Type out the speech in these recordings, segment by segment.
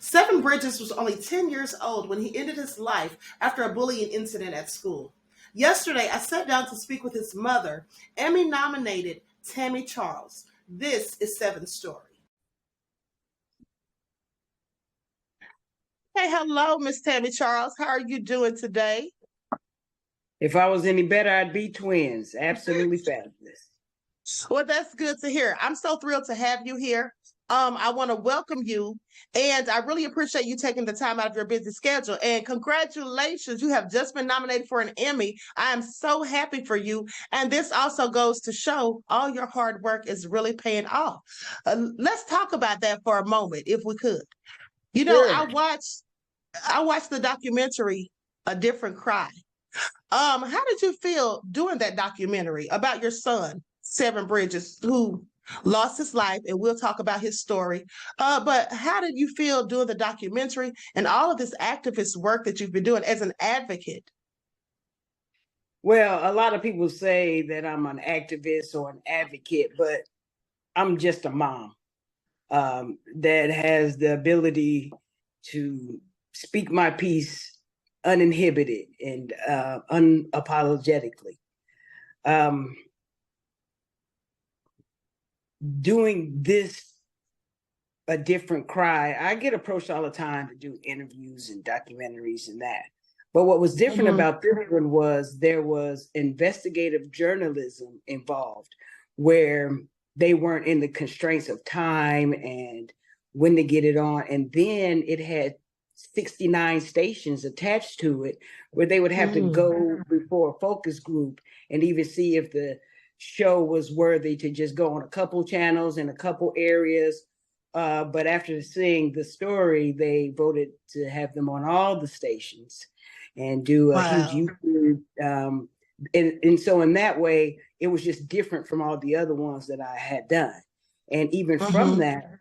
Seven Bridges was only 10 years old when he ended his life after a bullying incident at school. Yesterday, I sat down to speak with his mother, Emmy nominated Tami Charles. This is Seven's story. Hey, hello, Miss Tami Charles. How are you doing today? If I was any better, I'd be twins. Absolutely fabulous. Well, that's good to hear. I'm so thrilled to have you here. I want to welcome you, and I really appreciate you taking the time out of your busy schedule. And congratulations, you have just been nominated for an Emmy. I am so happy for you. And this also goes to show all your hard work is really paying off. Let's talk about that for a moment, if we could. You know, Sure. I watched the documentary A Different Cry. How did you feel doing that documentary about your son, Seven Bridges, who lost his life, and we'll talk about his story. But how did you feel doing the documentary and all of this activist work that you've been doing as an advocate? Well, a lot of people say that I'm an activist or an advocate, but I'm just a mom that has the ability to speak my piece uninhibited and unapologetically. Doing this A Different Cry, I get approached all the time to do interviews and documentaries and that. But what was different about this one was there was investigative journalism involved, where they weren't in the constraints of time and when to get it on. And then it had 69 stations attached to it, where they would have to go before a focus group and even see if the show was worthy to just go on a couple channels in a couple areas. But after seeing the story, they voted to have them on all the stations and do a huge YouTube. And so in that way, it was just different from all the other ones that I had done. And even from that,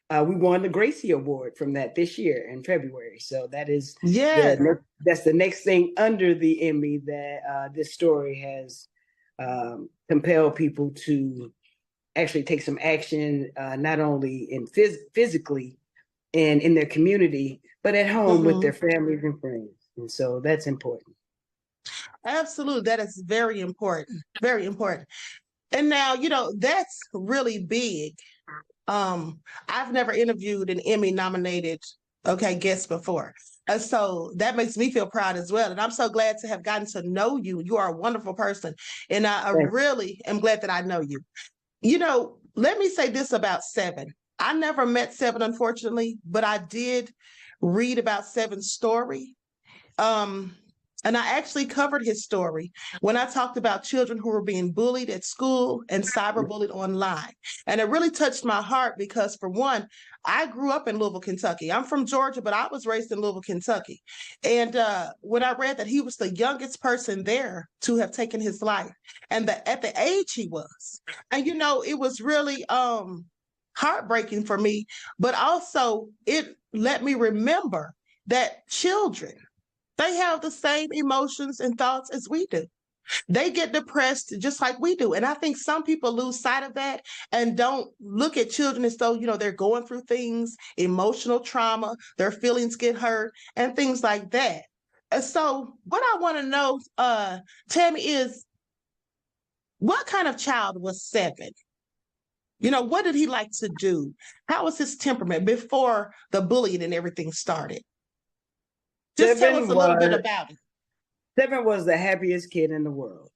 we won the Gracie Award from that this year in February. So that is that's the next thing under the Emmy that this story has compelled people to actually take some action, not only in physically and in their community, but at home with their families and friends. And so that's important. Absolutely. That is very important. Very important. And now, you know, that's really big. I've never interviewed an Emmy nominated guest before. So that makes me feel proud as well. And I'm so glad to have gotten to know you. You are a wonderful person. And I really am glad that I know you. You know, let me say this about Seven. I never met Seven, unfortunately, but I did read about Seven's story. And I actually covered his story when I talked about children who were being bullied at school and cyberbullied online. And it really touched my heart because, for one, I grew up in Louisville, Kentucky. I'm from Georgia, but I was raised in Louisville, Kentucky. And when I read that he was the youngest person there to have taken his life, and at the age he was, and you know, it was really heartbreaking for me, but also it let me remember that children, they have the same emotions and thoughts as we do. They get depressed just like we do. And I think some people lose sight of that and don't look at children as though, you know, they're going through things, emotional trauma, their feelings get hurt, and things like that. And so what I want to know, Tami, is what kind of child was Seven? You know, what did he like to do? How was his temperament before the bullying and everything started? Just tell us a little bit about it. Seven was the happiest kid in the world.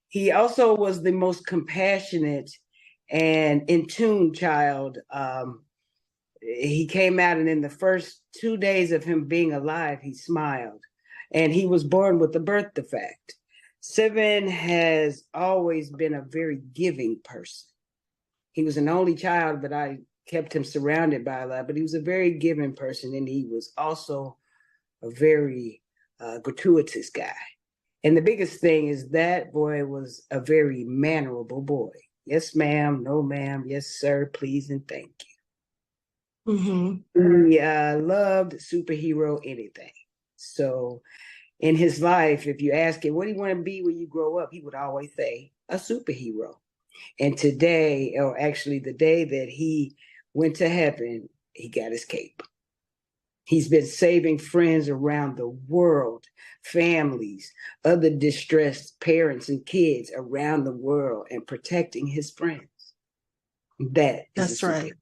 He also was the most compassionate and in tune child. He came out, and in the first 2 days of him being alive, he smiled. And he was born with a birth defect. Seven has always been a very giving person. He was an only child, but I kept him surrounded by a lot. But he was a very giving person, and he was also a very gratuitous guy. And the biggest thing is that boy was a very mannerable boy. Yes, ma'am. No, ma'am. Yes, sir. Please and thank you. He loved superhero anything. So in his life, if you ask him, what do you want to be when you grow up? He would always say, a superhero. And today, or actually the day that he went to heaven, he got his cape. He's been saving friends around the world, families, other distressed parents and kids around the world, and protecting his friends. That is That's a right. superhero.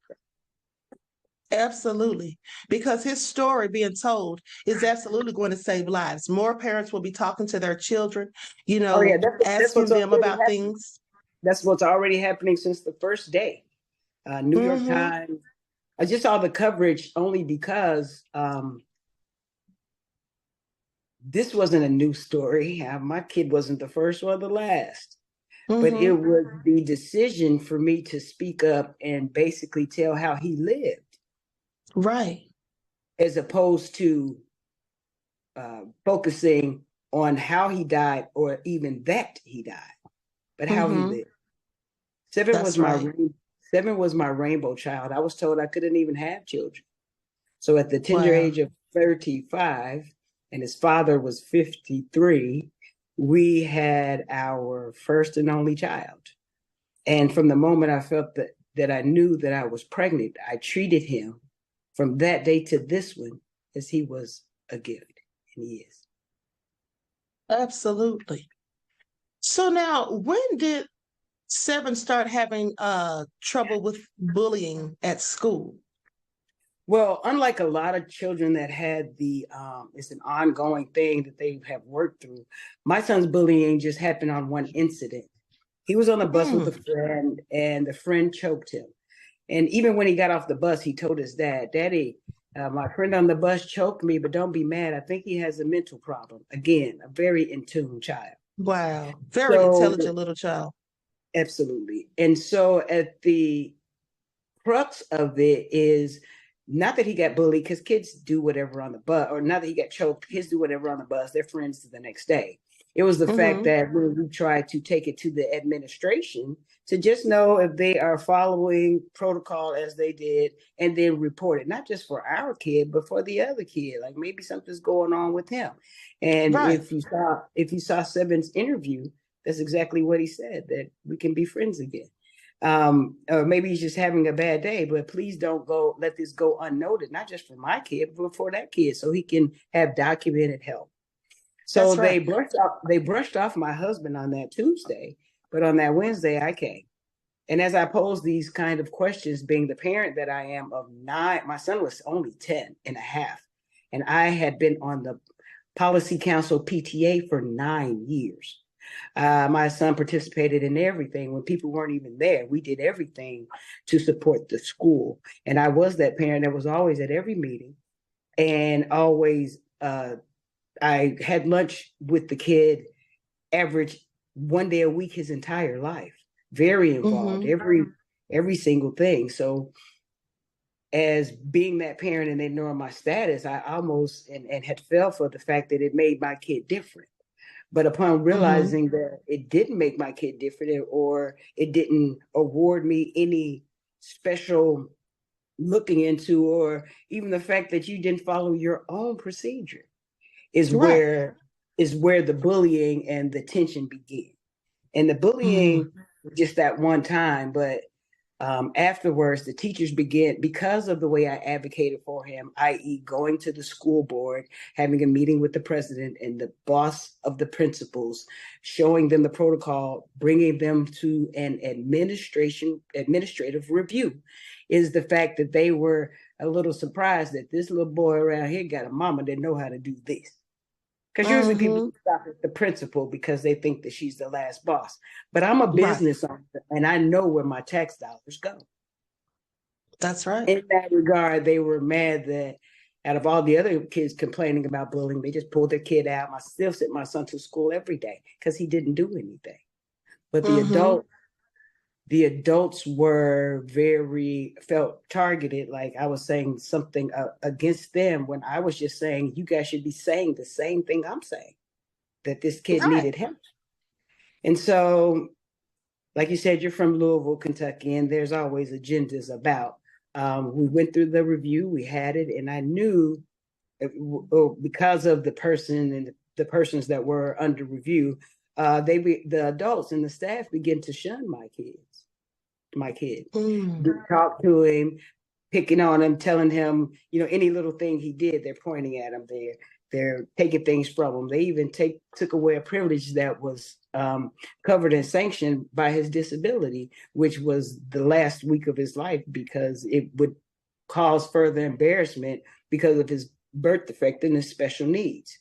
Absolutely. Because his story being told is absolutely going to save lives. More parents will be talking to their children, Oh yeah, that's what's asking them already about happening. things. That's what's already happening since the first day. New York Mm-hmm. Times. I just saw the coverage only because this wasn't a new story. My kid wasn't the first or the last, but it Mm-hmm. was the decision for me to speak up and basically tell how he lived, Right. as opposed to focusing on how he died or even that he died, but how he Mm-hmm. lived. Seven was That's my right. seven was my rainbow child. I was told I couldn't even have children. So at the tender Wow. age of 35, and his father was 53, we had our first and only child. And from the moment I felt that I knew that I was pregnant, I treated him from that day to this one as he was a gift, and he is. Absolutely. So now, when did Seven start having trouble with bullying at school? Well, unlike a lot of children that had it's an ongoing thing that they have worked through. My son's bullying just happened on one incident. He was on a bus with a Mm, friend, and the friend choked him. And even when he got off the bus, he told his dad, "Daddy, my friend on the bus choked me, but don't be mad. I think he has a mental problem." Again, a very in tune child. wow. Very So, intelligent little child. absolutely. And so, at the crux of it is not that he got bullied, because kids do whatever on the bus, or not that he got choked, kids do whatever on the bus, they're friends to the next day. It was the fact Mm-hmm. that when we tried to take it to the administration to just know if they are following protocol as they did, and then report it, not just for our kid, but for the other kid, like maybe something's going on with him. And Right. if you saw Seven's interview, that's exactly what he said, that we can be friends again. Or maybe he's just having a bad day, but please don't let this go unnoted, not just for my kid, but for that kid, so he can have documented help. So That's right. they brushed off my husband on that Tuesday, but on that Wednesday I came. And as I posed these kind of questions, being the parent that I am of 9, my son was only 10 and a half. And I had been on the policy council PTA for 9 years. My son participated in everything when people weren't even there. We did everything to support the school. And I was that parent that was always at every meeting, and always I had lunch with the kid, average one day a week his entire life. Very involved, Mm-hmm. every single thing. So as being that parent and they knowing my status, I almost and had fell for the fact that it made my kid different. But upon Mm-hmm. realizing that it didn't make my kid different, or it didn't award me any special looking into, or even the fact that you didn't follow your own procedure, is Right. where the bullying and the tension began. And the Mm, bullying just that one time, but afterwards, the teachers began, because of the way I advocated for him, i.e., going to the school board, having a meeting with the president and the boss of the principals, showing them the protocol, bringing them to an administrative review, is the fact that they were a little surprised that this little boy around here got a mama that know how to do this. Because usually people mm-hmm. stop at the principal because they think that she's the last boss. But I'm a Right. business owner, and I know where my tax dollars go. That's right. In that regard, they were mad that out of all the other kids complaining about bullying, they just pulled their kid out. I still sent my son to school every day because he didn't do anything. But Mm-hmm. the adults were very felt targeted, like I was saying something against them, when I was just saying you guys should be saying the same thing I'm saying, that this kid Right. needed help. And so, like you said, you're from Louisville, Kentucky, and there's always agendas about. We went through the review, we had it, and I knew, because of the person and the persons that were under review, the adults and the staff began to shun my kid. Mm, Didn't talk to him. picking on him, telling him, any little thing he did, they're pointing at him. They're taking things from him. They even took away a privilege that was covered and sanctioned by his disability, which was the last week of his life, because it would cause further embarrassment because of his birth defect and his special needs.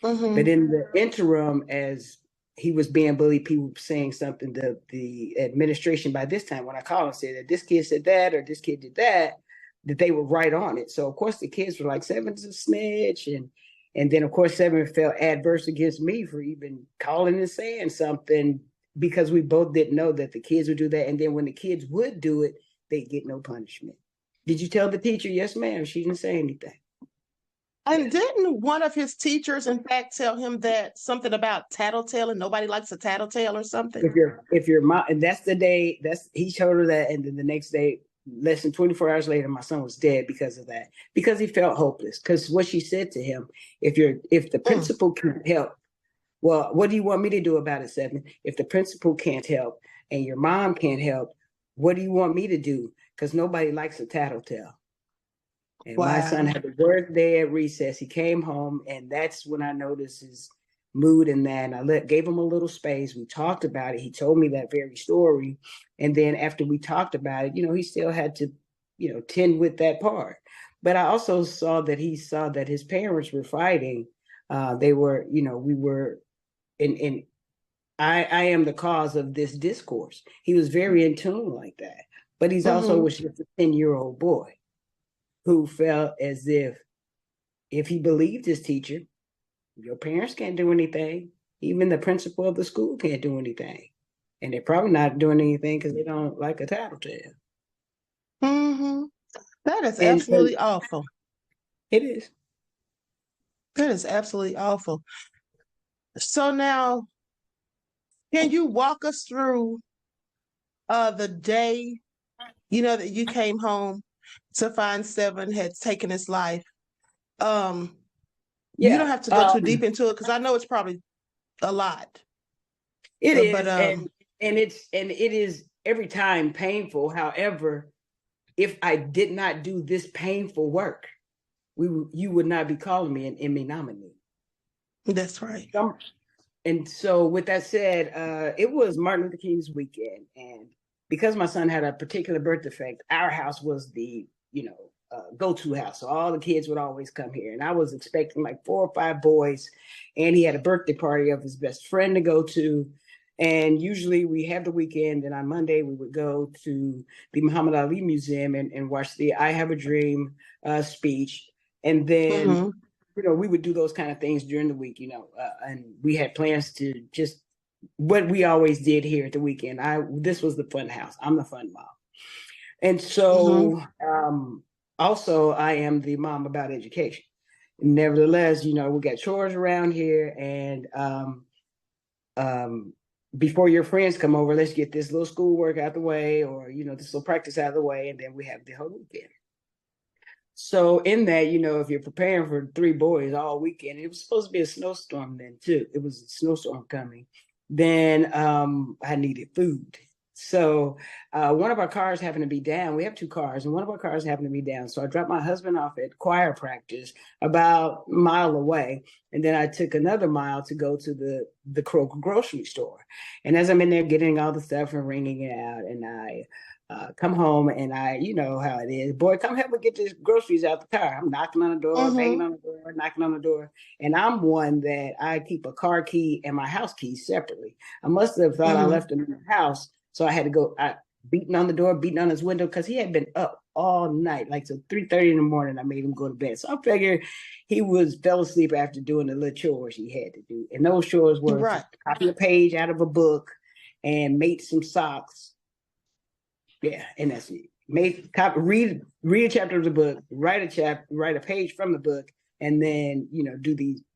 Mm-hmm. But in the interim, as he was being bullied, people were saying something, the administration by this time, when I called and said that this kid said that or this kid did that they were right on it. So of course the kids were like, Seven's a snitch, and then of course Seven felt adverse against me for even calling and saying something, because we both didn't know that the kids would do that. And then when the kids would do it, they'd get no punishment. Did you tell the teacher? Yes, ma'am. She didn't say anything. And didn't one of his teachers, in fact, tell him that something about tattletale and nobody likes a tattletale or something? If your mom, and that's the day, he told her that, and then the next day, less than 24 hours later, my son was dead because of that, because he felt hopeless. Because what she said to him, if the principal can't help, well, what do you want me to do about it, Seven? If the principal can't help and your mom can't help, what do you want me to do? Because nobody likes a tattletale. And my son had the worst day at recess. He came home, and that's when I noticed his mood in that. And I gave him a little space. We talked about it. He told me that very story. And then after we talked about it, he still had to, tend with that part. But I also saw that his parents were fighting. They were, we were in I am the cause of this discourse. He was very in tune like that. But he's also was just a 10-year-old boy who felt as if he believed his teacher, your parents can't do anything. Even the principal of the school can't do anything. And they're probably not doing anything because they don't like a tattletale. Mm-hmm. That is absolutely awful. It is. That is absolutely awful. So now, can you walk us through the day, that you came home to find Seven had taken his life? You don't have to go too deep into it, because I know it's probably a lot. It is, but it is every time painful. However, if I did not do this painful work, you would not be calling me an Emmy nominee. That's right. And so with that said, it was Martin Luther King's weekend. And because my son had a particular birth defect, our house was the, go-to house. So all the kids would always come here. And I was expecting like 4 or 5 boys. And he had a birthday party of his best friend to go to. And usually we have the weekend. And on Monday, we would go to the Muhammad Ali Museum and watch the I Have a Dream speech. And then, we would do those kind of things during the week, and we had plans to just what we always did here at the weekend. This was the fun house. I'm the fun mom. And so also I am the mom about education. Nevertheless, we got chores around here, and before your friends come over, let's get this little schoolwork out the way, or, this little practice out of the way, and then we have the whole weekend. So in that, if you're preparing for 3 boys all weekend, it was supposed to be a snowstorm then too. It was a snowstorm coming. Then I needed food. So one of our cars happened to be down. We have 2 cars, and one of our cars happened to be down. So I dropped my husband off at choir practice about a mile away. And then I took another mile to go to the Kroger grocery store. And as I'm in there getting all the stuff and ringing it out, and I come home, and you know how it is. Boy, come help me get these groceries out the car. I'm knocking on the door, banging on the door, knocking on the door. And I'm one that I keep a car key and my house keys separately. I must have thought I left them in the house. So I had to go beating on the door, beating on his window, because he had been up all night, like till 3:30 in the morning. I made him go to bed. So I figured he fell asleep after doing the little chores he had to do. And those chores were to copy a page out of a book and make some socks. Yeah, and that's it. Read a chapter of the book, write a page from the book, and then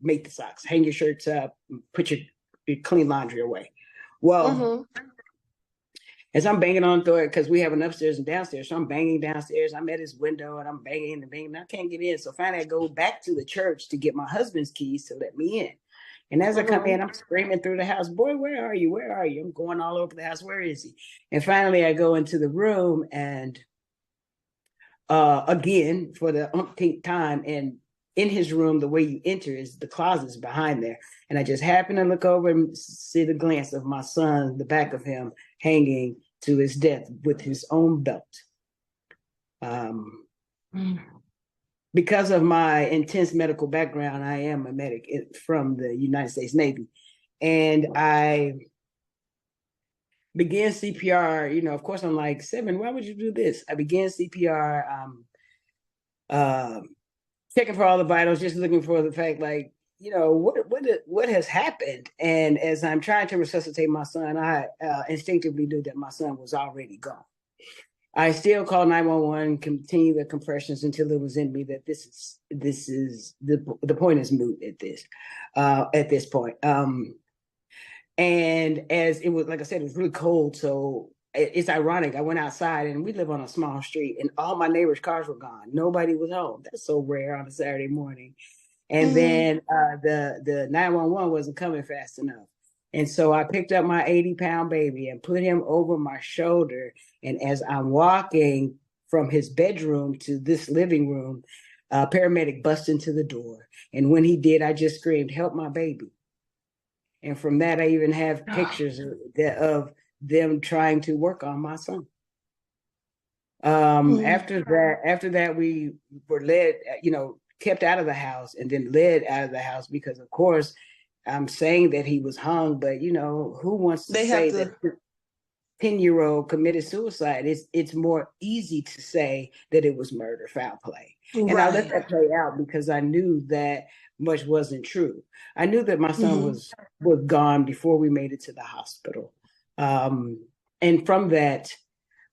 make the socks, hang your shirts up, put your clean laundry away. Well, as I'm banging on the door, because we have an upstairs and downstairs, so I'm banging downstairs. I'm at his window and I'm banging and banging. I can't get in, so finally I go back to the church to get my husband's keys to let me in. And as I come in, I'm screaming through the house, boy, where are you? Where are you? I'm going all over the house. Where is he? And finally, I go into the room, and again for the umpteenth time. And in his room, the way you enter is the closets behind there. And I just happened to look over and see the glance of my son, the back of him hanging to his death with his own belt. Because of my intense medical background, I am a medic from the United States Navy. And I began CPR, of course I'm like, 7, why would you do this? I began CPR, checking for all the vitals, just looking for the fact, like, what has happened? And as I'm trying to resuscitate my son, I instinctively knew that my son was already gone. I still called 911, continue the compressions until it was in me that this is the point is moot at this point. And as it was, like I said, it was really cold. So it's ironic. I went outside, and we live on a small street, and all my neighbors' cars were gone. Nobody was home. That's so rare on a Saturday morning. And then the 911 wasn't coming fast enough. And so I picked up my 80-pound baby and put him over my shoulder. And as I'm walking from his bedroom to this living room, a paramedic bust into the door. And when he did, I just screamed, "Help my baby." And from that, I even have pictures of them trying to work on my son. After that, we were led, kept out of the house, and then led out of the house because, of course, I'm saying that he was hung, but who wants to say that 10-year-old committed suicide? It's more easy to say that it was murder, foul play. Right. And I let that play out because I knew that much wasn't true. I knew that my son was gone before we made it to the hospital. And from that,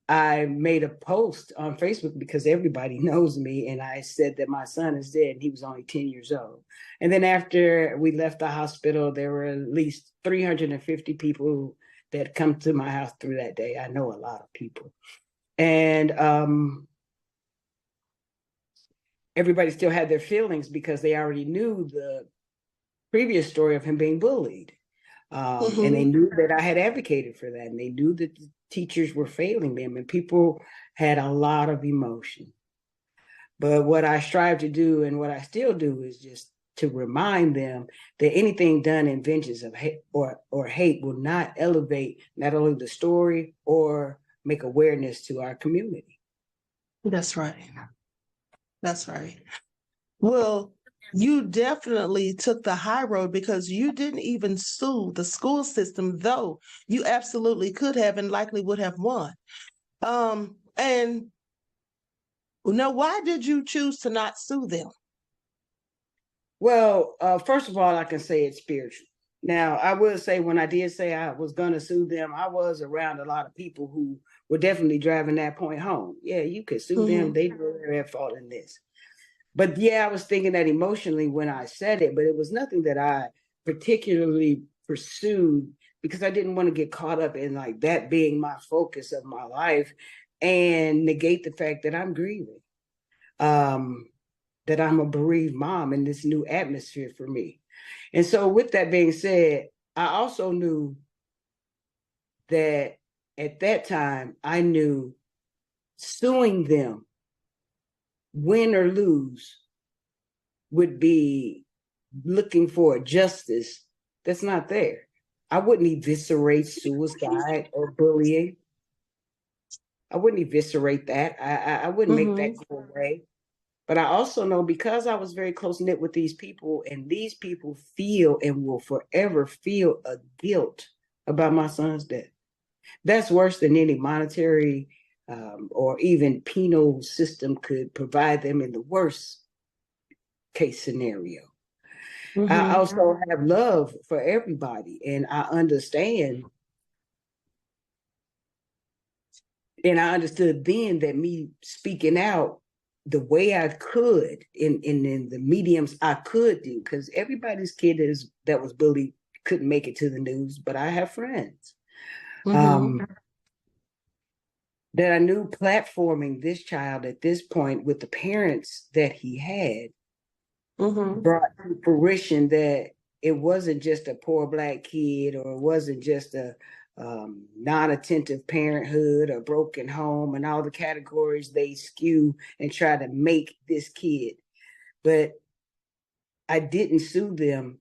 I made a post on Facebook because everybody knows me, and I said that my son is dead, and he was only 10 years old. And then after we left the hospital, there were at least 350 people that come to my house through that day. I know a lot of people. And everybody still had their feelings because they already knew the previous story of him being bullied. And they knew that I had advocated for that, and they knew that the teachers were failing them, and people had a lot of emotion. But what I strive to do, and what I still do, is just to remind them that anything done in vengeance of hate or hate will not elevate not only the story or make awareness to our community. That's right. That's right. Well, you definitely took the high road because you didn't even sue the school system, though you absolutely could have and likely would have won. And now, why did you choose to not sue them? Well, first of all, I can say it's spiritual. Now, I will say when I did say I was going to sue them, I was around a lot of people who were definitely driving that point home. Yeah, you could sue them. They were at fault in this. But yeah, I was thinking that emotionally when I said it, but it was nothing that I particularly pursued because I didn't want to get caught up in like that being my focus of my life and negate the fact that I'm grieving, that I'm a bereaved mom in this new atmosphere for me. And so with that being said, I also knew that at that time, I knew suing them, win or lose, would be looking for justice that's not there. I wouldn't eviscerate suicide or bullying. I wouldn't eviscerate that. I wouldn't make that go away. But I also know because I was very close-knit with these people, and these people feel and will forever feel a guilt about my son's death. That's worse than any monetary or even penal system could provide them in the worst case scenario. I also have love for everybody, and I understand. And I understood then that me speaking out the way I could in the mediums I could do, because everybody's kid that was bullied couldn't make it to the news, but I have friends. That I knew platforming this child at this point with the parents that he had brought to fruition that it wasn't just a poor Black kid, or it wasn't just a non-attentive parenthood, a broken home, and all the categories they skew and try to make this kid. But I didn't sue them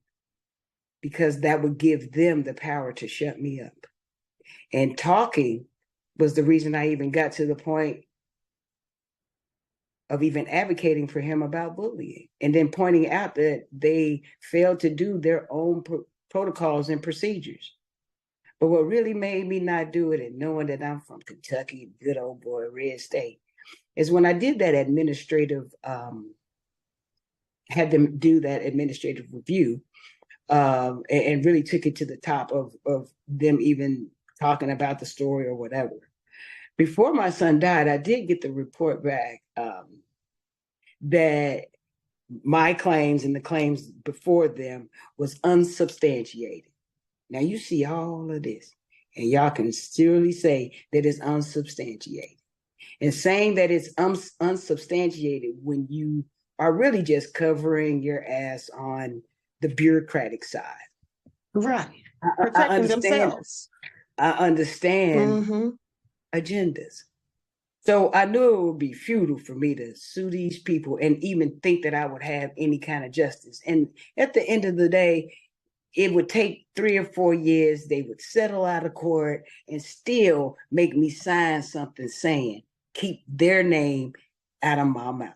because that would give them the power to shut me up. And talking was the reason I even got to the point of even advocating for him about bullying, and then pointing out that they failed to do their own protocols and procedures. But what really made me not do it, and knowing that I'm from Kentucky, good old boy, red state, is when I did that administrative, had them do that administrative review, and really took it to the top of them even talking about the story or whatever. Before my son died, I did get the report back that my claims and the claims before them was unsubstantiated. Now you see all of this, and y'all can surely say that it's unsubstantiated. And saying that it's unsubstantiated when you are really just covering your ass on the bureaucratic side. Right. Protecting themselves. I understand agendas. So I knew it would be futile for me to sue these people and even think that I would have any kind of justice. And at the end of the day, it would take 3 or 4 years. They would settle out of court and still make me sign something saying, keep their name out of my mouth.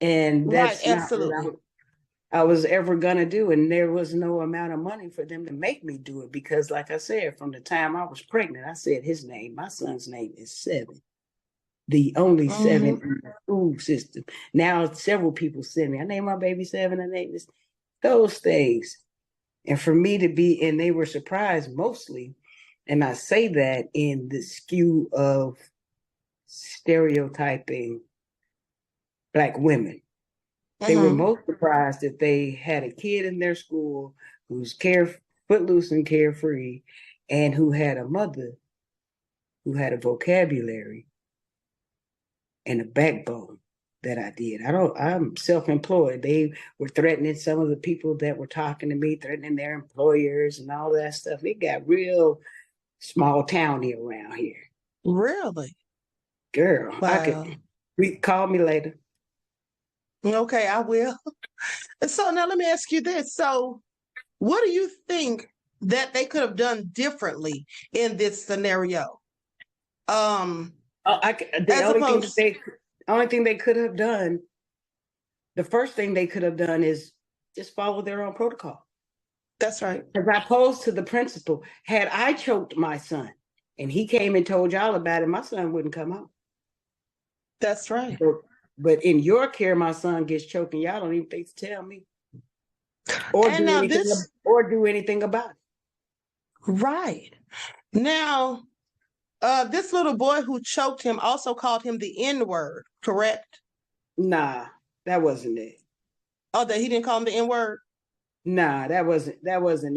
And that's not what I was ever going to do. And there was no amount of money for them to make me do it. Because like I said, from the time I was pregnant, I said his name, my son's name is 7. The only 7 in the school system. Now several people send me, I named my baby 7, I named this, those things. And for me to be, and they were surprised mostly, and I say that in the skew of stereotyping Black women. They were most surprised that they had a kid in their school who's footloose and carefree, and who had a mother who had a vocabulary and a backbone that I did. I'm self-employed. They were threatening some of the people that were talking to me, threatening their employers and all that stuff. It got real small towny around here. Really? Girl, wow. Call me later. Okay, I will. So now let me ask you this. So what do you think that they could have done differently in this scenario? The only thing they could have done, the first thing they could have done is just follow their own protocol. That's right. As I posed to the principal, had I choked my son and he came and told y'all about it, my son wouldn't come out. That's right. But in your care, my son gets choked and y'all don't even think to tell me. Or do anything about it. Right. Now, this little boy who choked him also called him the N-word, correct? Nah, that wasn't it. Oh, that he didn't call him the N-word? Nah, that wasn't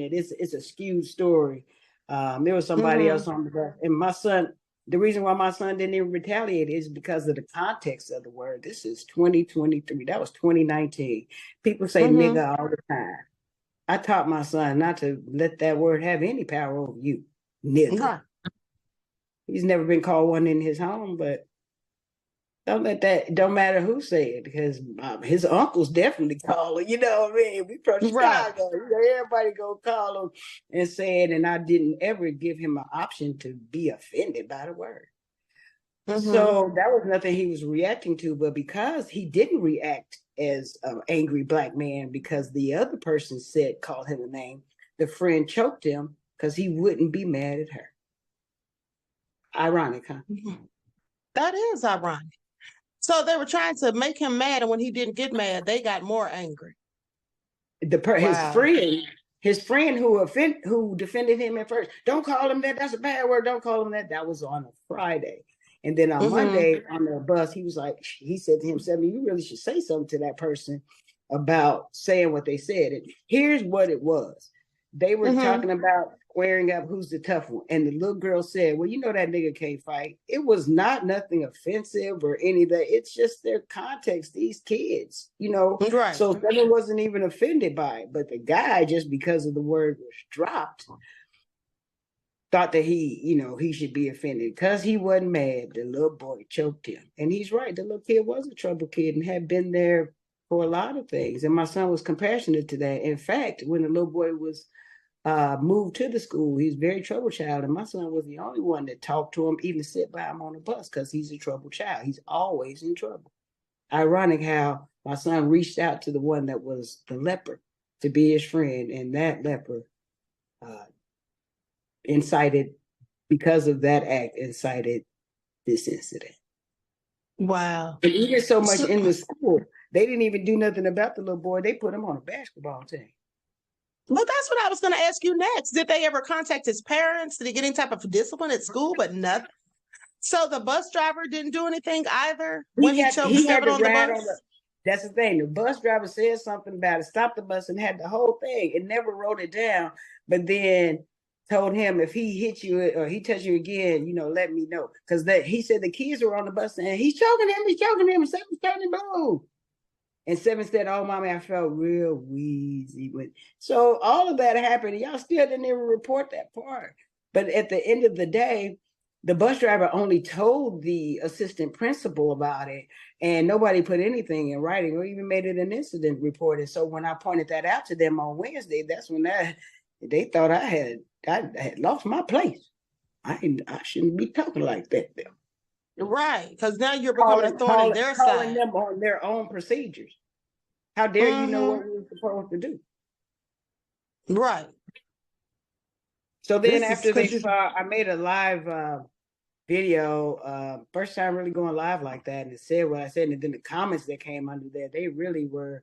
it. It's a skewed story. There was somebody else on the bus, and my son. The reason why my son didn't even retaliate is because of the context of the word. This is 2023. That was 2019. People say nigga all the time. I taught my son not to let that word have any power over you. Nigga. He's never been called one in his home, but don't matter who say it, because his uncles definitely call him. You know what I mean? We from Chicago. Everybody go call him and say it, and I didn't ever give him an option to be offended by the word. So that was nothing he was reacting to, but because he didn't react as an angry Black man because the other person called him a name, the friend choked him because he wouldn't be mad at her. Ironic, huh? That is ironic. So they were trying to make him mad, and when he didn't get mad, they got more angry. His friend who defended him at first, don't call him that. That's a bad word. Don't call him that. That was on a Friday. And then on Monday on the bus, he said to him, 7, you really should say something to that person about saying what they said. And here's what it was. They were talking about squaring up who's the tough one. And the little girl said, well, you know that nigga can't fight. It was nothing offensive or any of that. It's just their context, these kids, you know. Right. So 7 wasn't even offended by it. But the guy, just because of the word was dropped, thought that he should be offended because he wasn't mad. The little boy choked him. And he's right. The little kid was a troubled kid and had been there for a lot of things. And my son was compassionate to that. In fact, when the little boy was moved to the school, he's a very troubled child. And my son was the only one that talked to him, even sit by him on the bus, because he's a troubled child. He's always in trouble. Ironic how my son reached out to the one that was the leper to be his friend. And that leper incited, because of that act, incited this incident. Wow. And even so much in the school, they didn't even do nothing about the little boy. They put him on a basketball team. Well, that's what I was going to ask you next. Did they ever contact his parents? Did he get any type of discipline at school? But nothing. So the bus driver didn't do anything either when he choked Seven on the bus? That's the thing. The bus driver said something about it, stopped the bus and had the whole thing. It never wrote it down, but then told him if he hit you or he touched you again, let me know. Because he said the kids were on the bus and he's choking him, and Seven's turning blue. And Seven said, "Oh, mommy, I felt real wheezy." So all of that happened, and y'all still didn't even report that part. But at the end of the day, the bus driver only told the assistant principal about it, and nobody put anything in writing or even made it an incident report. And so when I pointed that out to them on Wednesday, that's when they thought I had lost my place. I shouldn't be talking like that though. Right, because now you're becoming a thorn in their side. Calling them on their own procedures. How dare you know what we're supposed to do? Right. So then after I made a live video, first time really going live like that, and it said what I said, and then the comments that came under there, they really were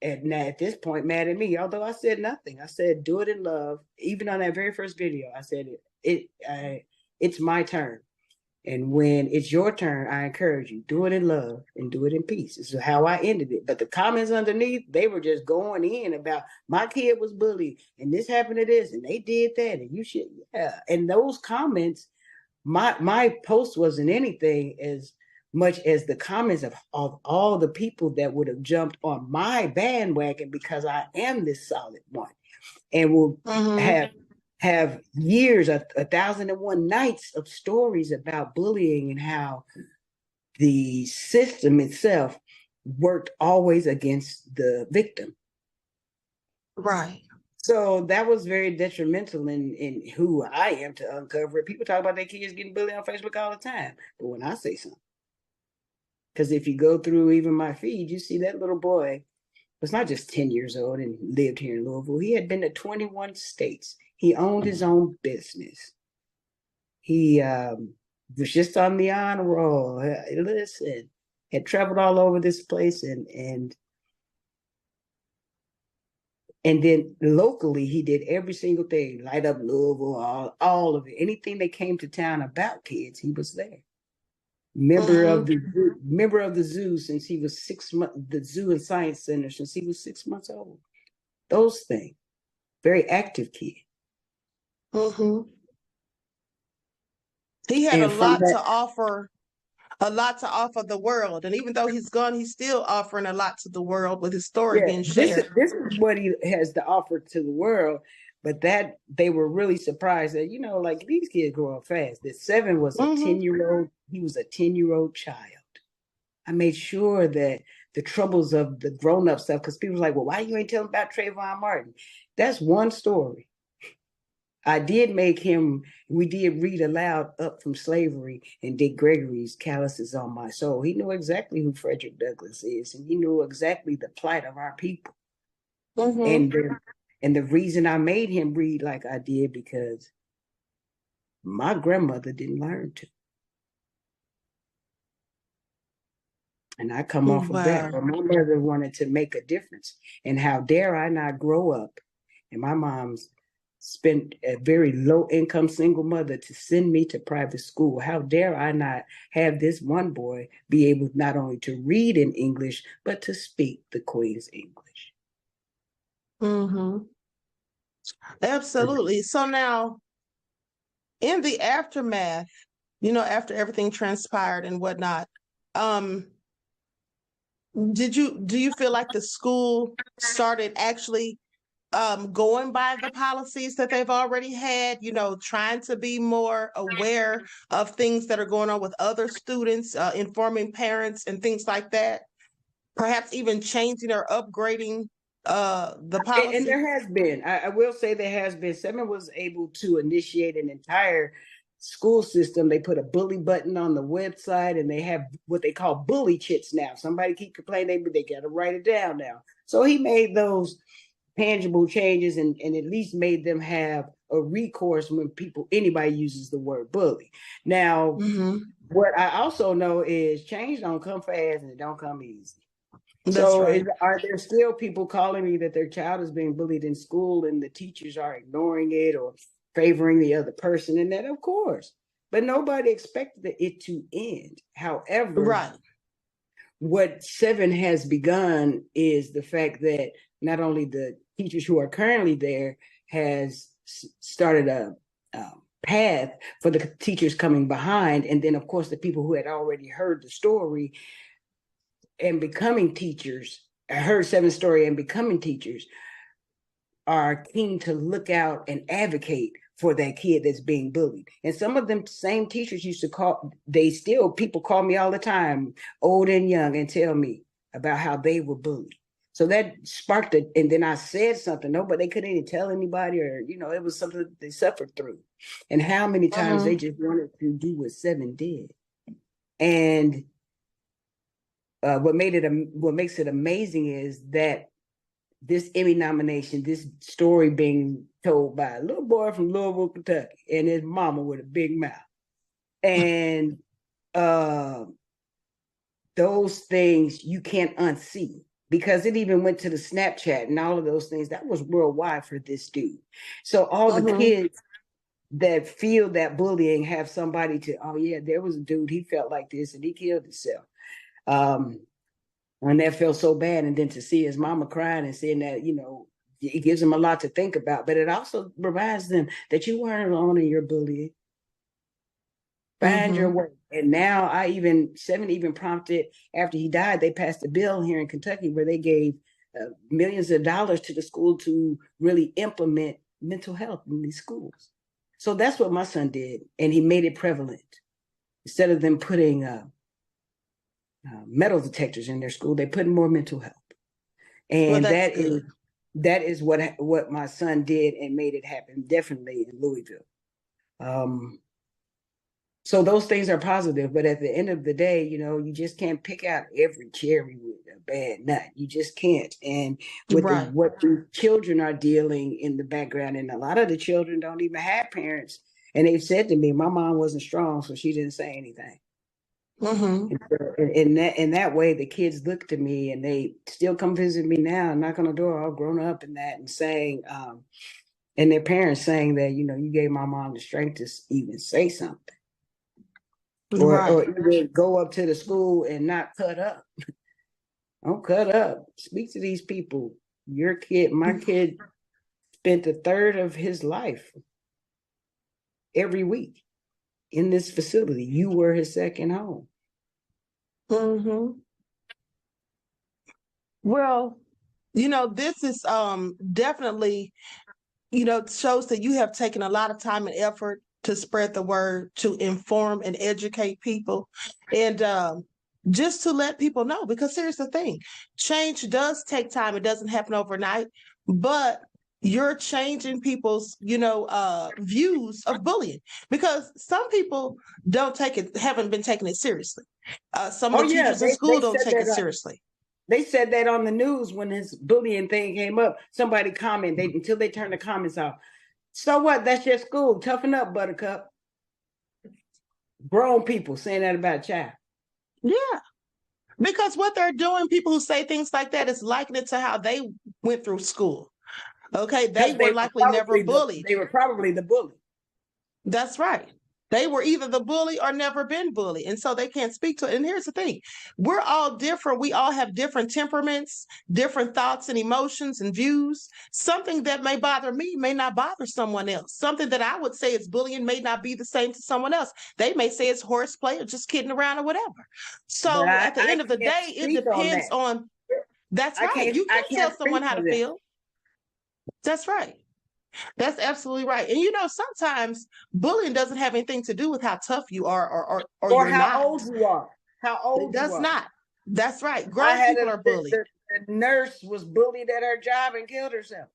at this point mad at me, although I said nothing. I said, do it in love. Even on that very first video, I said it's my turn. And when it's your turn, I encourage you, do it in love and do it in peace. This is how I ended it. But the comments underneath, they were just going in about my kid was bullied and this happened to this and they did that and you should, yeah. And those comments, my post wasn't anything as much as the comments of all the people that would have jumped on my bandwagon because I am this solid one and will have years, 1,001 nights of stories about bullying and how the system itself worked always against the victim. Right. So that was very detrimental in who I am to uncover it. People talk about their kids getting bullied on Facebook all the time. But when I say something, because if you go through even my feed, you see that little boy was not just 10 years old and lived here in Louisville. He had been to 21 states. He owned his own business. He was just on the honor roll. Listen, had traveled all over this place and then locally he did every single thing, light up Louisville, all of it. Anything that came to town about kids, he was there. Member of the zoo since he was 6 months, the zoo and science center since he was 6 months old. Those things. Very active kid. He had a lot to offer the world. And even though he's gone, he's still offering a lot to the world with his story being shared. This is what he has to offer to the world. But that they were really surprised that, like these kids grow up fast. That Seven was a 10-year-old. He was a 10-year-old child. I made sure that the troubles of the grown-up stuff, because people were like, well, why you ain't telling about Trayvon Martin? That's one story. I did we did read aloud Up from Slavery and Dick Gregory's Calluses on My Soul. He knew exactly who Frederick Douglass is, and he knew exactly the plight of our people. And the reason I made him read like I did, because my grandmother didn't learn to. And I come off of that, but my mother wanted to make a difference. And how dare I not grow up? And my mom's spent a very low-income single mother to send me to private school. How dare I not have this one boy be able not only to read in English, but to speak the Queen's English? Absolutely. So now, in the aftermath, after everything transpired and whatnot, do you feel like the school started actually going by the policies that they've already had, trying to be more aware of things that are going on with other students, informing parents and things like that. Perhaps even changing or upgrading the policy. And there has been, I will say there has been. Seven was able to initiate an entire school system. They put a bully button on the website, and they have what they call bully chits now. Somebody keep complaining, they got to write it down now. So he made those tangible changes and at least made them have a recourse when anybody uses the word bully. Now, what I also know is change don't come fast and it don't come easy. So are there still people calling me that their child is being bullied in school and the teachers are ignoring it or favoring the other person? And that, of course, but nobody expected it to end. However, what Seven has begun is the fact that not only the teachers who are currently there has started a path for the teachers coming behind. And then, of course, the people who had already heard the story and becoming teachers, I heard Seven's story and becoming teachers, are keen to look out and advocate for that kid that's being bullied. And some of them same teachers used to people call me all the time, old and young, and tell me about how they were bullied. So that sparked it. And then I said something, but they couldn't even tell anybody, or, it was something that they suffered through. And how many times they just wanted to do what Seven did. And what makes it amazing is that this Emmy nomination, this story being told by a little boy from Louisville, Kentucky, and his mama with a big mouth. And those things you can't unsee, because it even went to the Snapchat and all of those things. That was worldwide for this dude. So all the kids that feel that bullying have somebody to, there was a dude, he felt like this and he killed himself. And that felt so bad. And then to see his mama crying and saying that, it gives them a lot to think about. But it also reminds them that you weren't alone in your bullying. Find your way. And now Seven even prompted, after he died, they passed a bill here in Kentucky where they gave millions of dollars to the school to really implement mental health in these schools. So that's what my son did. And he made it prevalent. Instead of them putting metal detectors in their school, they put more mental health. And that is what my son did and made it happen, definitely in Louisville. So those things are positive, but at the end of the day, you just can't pick out every cherry with a bad nut. You just can't. And with what the children are dealing in the background, and a lot of the children don't even have parents. And they've said to me, my mom wasn't strong, so she didn't say anything. In that way, the kids look to me and they still come visit me now, knock on the door, all grown up in that, and saying, and their parents saying that, you gave my mom the strength to even say something. Or even go up to the school and not cut up. Don't cut up. Speak to these people. My kid spent a third of his life every week in this facility. You were his second home. Well, this is definitely, shows that you have taken a lot of time and effort to spread the word, to inform and educate people, and just to let people know, because here's the thing, change does take time. It doesn't happen overnight, but you're changing people's, views of bullying, because some people haven't been taking it seriously. Some of the teachers in school don't take it seriously. They said that on the news when this bullying thing came up. Somebody commented, until they turned the comments off. So what? That's your school. Toughen up, Buttercup. Grown people saying that about a child. Yeah. Because what they're doing, people who say things like that, is likening it to how they went through school. Okay. They were likely never bullied. They were probably the bully. That's right. They were either the bully or never been bullied. And so they can't speak to it. And here's the thing. We're all different. We all have different temperaments, different thoughts and emotions and views. Something that may bother me may not bother someone else. Something that I would say is bullying may not be the same to someone else. They may say it's horseplay or just kidding around or whatever. So at the end of the day, it depends on, that's right. You can't tell someone how to feel. That's right. That's absolutely right. And sometimes bullying doesn't have anything to do with how tough you are or Or you're how not. old you are. How It old you does are. not. That's right. I Grown had people are bullied. the nurse was bullied at her job and killed herself.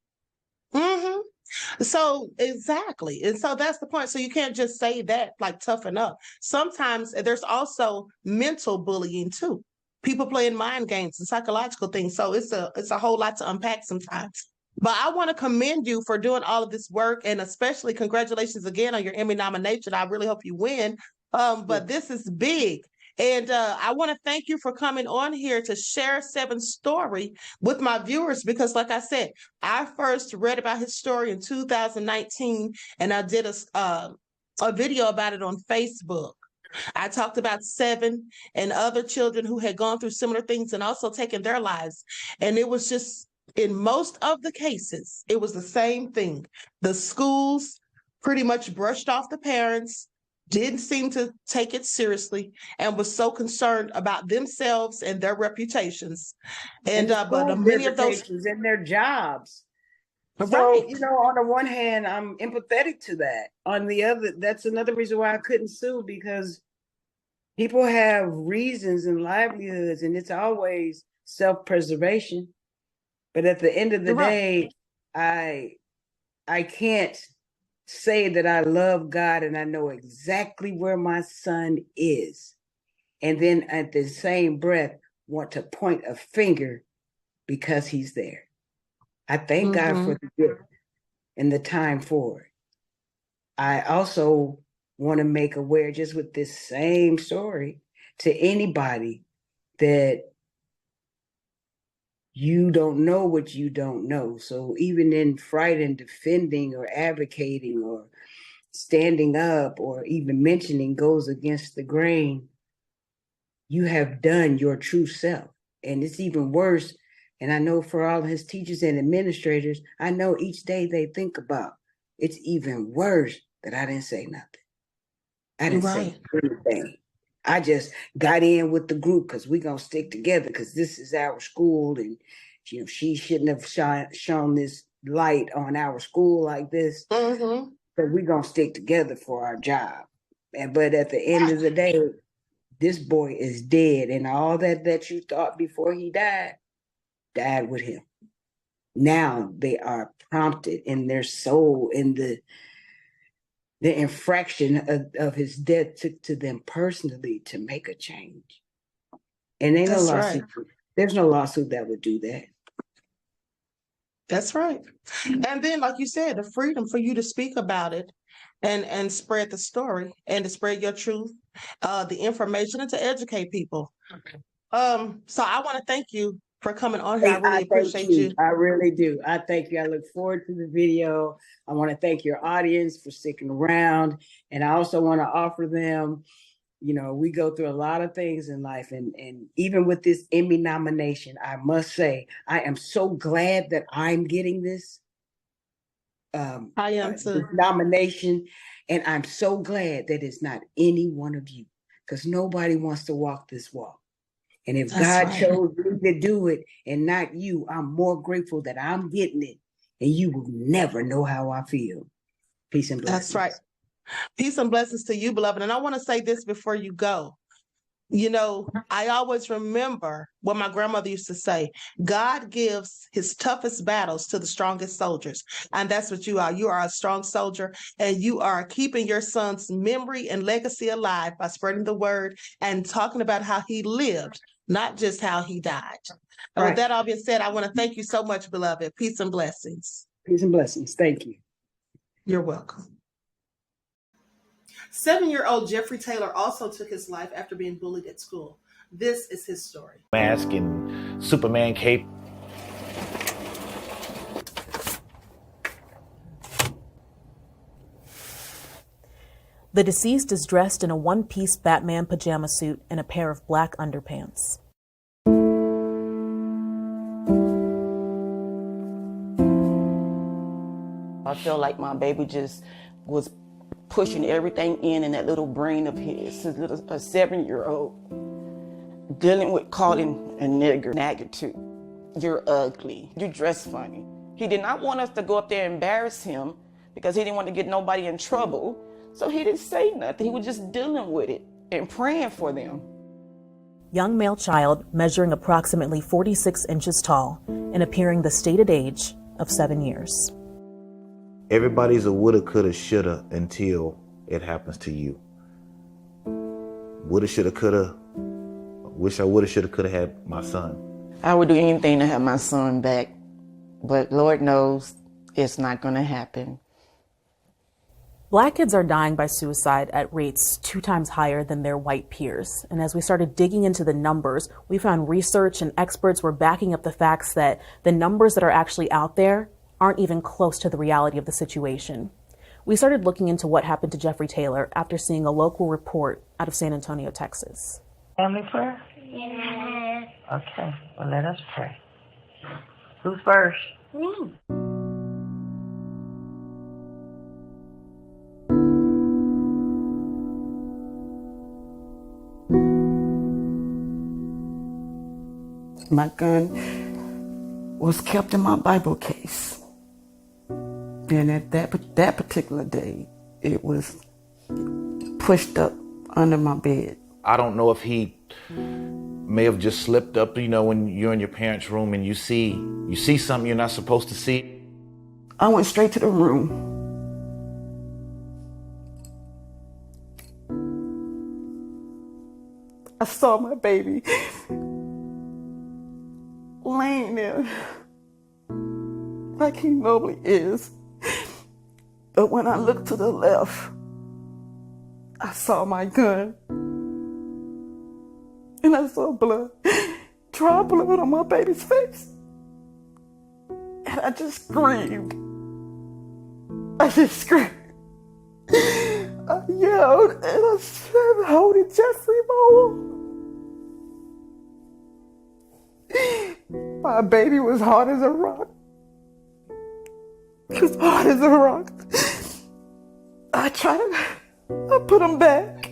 Hmm. So exactly. And so that's the point. So you can't just say that like toughen up. Sometimes there's also mental bullying too. People playing mind games and psychological things. So it's a whole lot to unpack sometimes. But I want to commend you for doing all of this work, and especially congratulations again on your Emmy nomination. I really hope you win. But this is big. And I want to thank you for coming on here to share Seven's story with my viewers because, like I said, I first read about his story in 2019, and I did a video about it on Facebook. I talked about Seven and other children who had gone through similar things and also taken their lives. And it was just, in most of the cases, it was the same thing. The schools pretty much brushed off the parents, didn't seem to take it seriously, and was so concerned about themselves and their reputations. And And the but school's many of those, reputations and their jobs. So, right, on the one hand, I'm empathetic to that. On the other, that's another reason why I couldn't sue, because people have reasons and livelihoods, and it's always self-preservation. But at the end of the right, day, I can't say that I love God and I know exactly where my son is, and then at the same breath want to point a finger because he's there. I thank God mm-hmm. for the gift and the time for it. I also want to make aware, just with this same story, to anybody that you don't know what you don't know. So even in fright and defending or advocating or standing up or even mentioning goes against the grain, you have done your true self. And it's even worse. And I know for all his teachers and administrators, I know each day they think about, it's even worse that I didn't say nothing. I didn't say anything. I just got in with the group because we're going to stick together because this is our school. And, she shouldn't have shown this light on our school like this. Mm-hmm. But we're going to stick together for our job. But at the end of the day, this boy is dead. And all that you thought before he died with him. Now they are prompted in their soul, in the infraction of his death to them personally to make a change. And ain't no lawsuit. Right. There's no lawsuit that would do that. That's right. And then, like you said, the freedom for you to speak about it and spread the story and to spread your truth, the information, and to educate people. So I want to thank you for coming on here. I really appreciate you. I really do. I thank you. I look forward to the video. I want to thank your audience for sticking around. And I also want to offer them, we go through a lot of things in life. And even with this Emmy nomination, I must say, I am so glad that I'm getting this. I am too. This nomination. And I'm so glad that it's not any one of you, because nobody wants to walk this walk. And if God chose me to do it and not you, I'm more grateful that I'm getting it. And you will never know how I feel. Peace and blessings. That's right. Peace and blessings to you, beloved. And I want to say this before you go. I always remember what my grandmother used to say: God gives his toughest battles to the strongest soldiers. And that's what you are. You are a strong soldier, and you are keeping your son's memory and legacy alive by spreading the word and talking about how he lived, not just how he died. And with that all being said, I want to thank you so much, beloved. Peace and blessings. Peace and blessings. Thank you. You're welcome. 7-year-old Jeffrey Taylor also took his life after being bullied at school. This is his story. Mask and Superman cape. The deceased is dressed in a one-piece Batman pajama suit and a pair of black underpants. I feel like my baby just was pushing everything in that little brain of his a 7-year-old, dealing with calling a nigger nagging. You're ugly. You dress funny. He did not want us to go up there and embarrass him because he didn't want to get nobody in trouble. So he didn't say nothing. He was just dealing with it and praying for them. Young male child measuring approximately 46 inches tall and appearing the stated age of 7 years. Everybody's a woulda, coulda, shoulda until it happens to you. Woulda, shoulda, coulda. Wish I woulda, shoulda, coulda had my son. I would do anything to have my son back, but Lord knows it's not going to happen. Black kids are dying by suicide at rates 2 times higher than their white peers. And as we started digging into the numbers, we found research and experts were backing up the facts that the numbers that are actually out there aren't even close to the reality of the situation. We started looking into what happened to Jeffrey Taylor after seeing a local report out of San Antonio, Texas. Family prayer? Yes. Okay, well, let us pray. Who's first? Me. My gun was kept in my Bible case. And at that particular day, it was pushed up under my bed. I don't know if he may have just slipped up, when you're in your parents' room and you see something you're not supposed to see. I went straight to the room. I saw my baby laying there like he normally is. But when I looked to the left, I saw my gun. And I saw blood, dry blood on my baby's face. And I just screamed. I yelled and I said, "Holding Jeffrey Bowl." My baby was hard as a rock. He was hard as a rock. I put him back.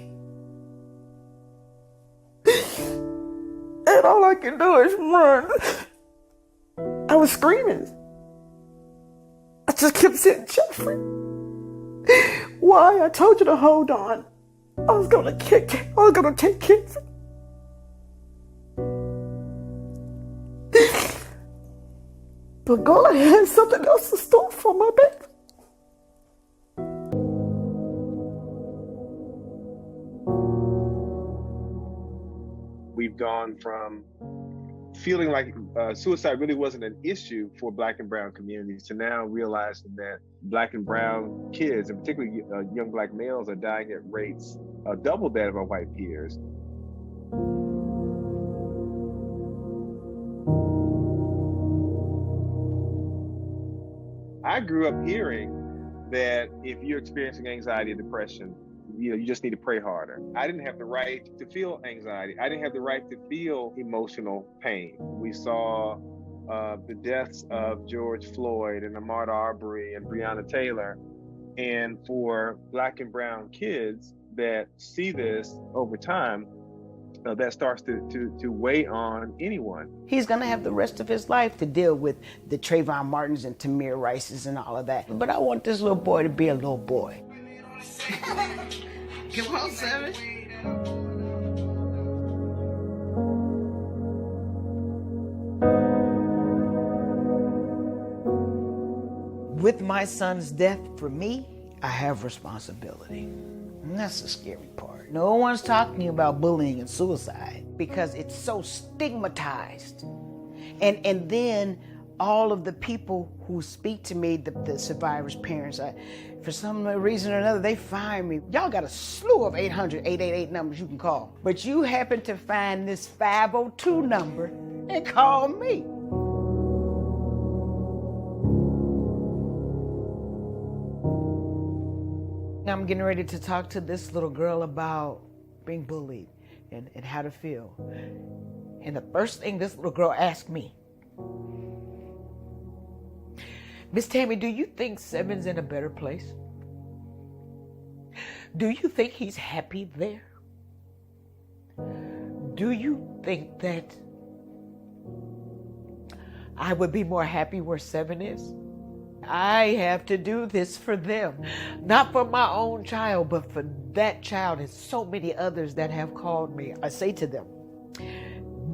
And all I can do is run. I was screaming. I just kept saying, "Jeffrey, why? I told you to hold on. I was gonna take care of it." But God had something else in store for my baby. We've gone from feeling like suicide really wasn't an issue for Black and brown communities to now realizing that Black and brown kids, and particularly young Black males, are dying at rates double that of our white peers. I grew up hearing that if you're experiencing anxiety or depression, you just need to pray harder. I didn't have the right to feel anxiety. I didn't have the right to feel emotional pain. We saw the deaths of George Floyd and Ahmaud Arbery and Breonna Taylor. And for Black and brown kids that see this over time, that starts to weigh on anyone. He's going to have the rest of his life to deal with the Trayvon Martins and Tamir Rices and all of that. But I want this little boy to be a little boy. Come on, Savage. With my son's death, for me, I have responsibility. And that's the scary part. No one's talking about bullying and suicide because it's so stigmatized. And then all of the people who speak to me, the survivors' parents, for some reason or another, they find me. Y'all got a slew of 800-888 numbers you can call. But you happen to find this 502 number and call me. I'm getting ready to talk to this little girl about being bullied and how to feel. And the first thing this little girl asked me, "Miss Tami, do you think Seven's in a better place? Do you think he's happy there? Do you think that I would be more happy where 7 is. I have to do this for them, not for my own child, but for that child and so many others that have called me. I say to them,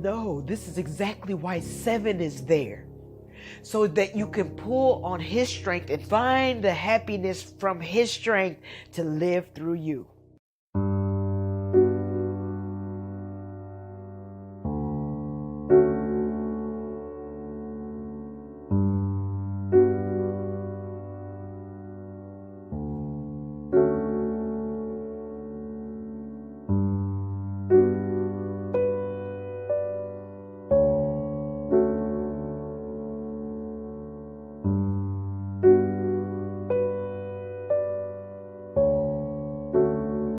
no, this is exactly why 7 is there, so that you can pull on his strength and find the happiness from his strength to live through you.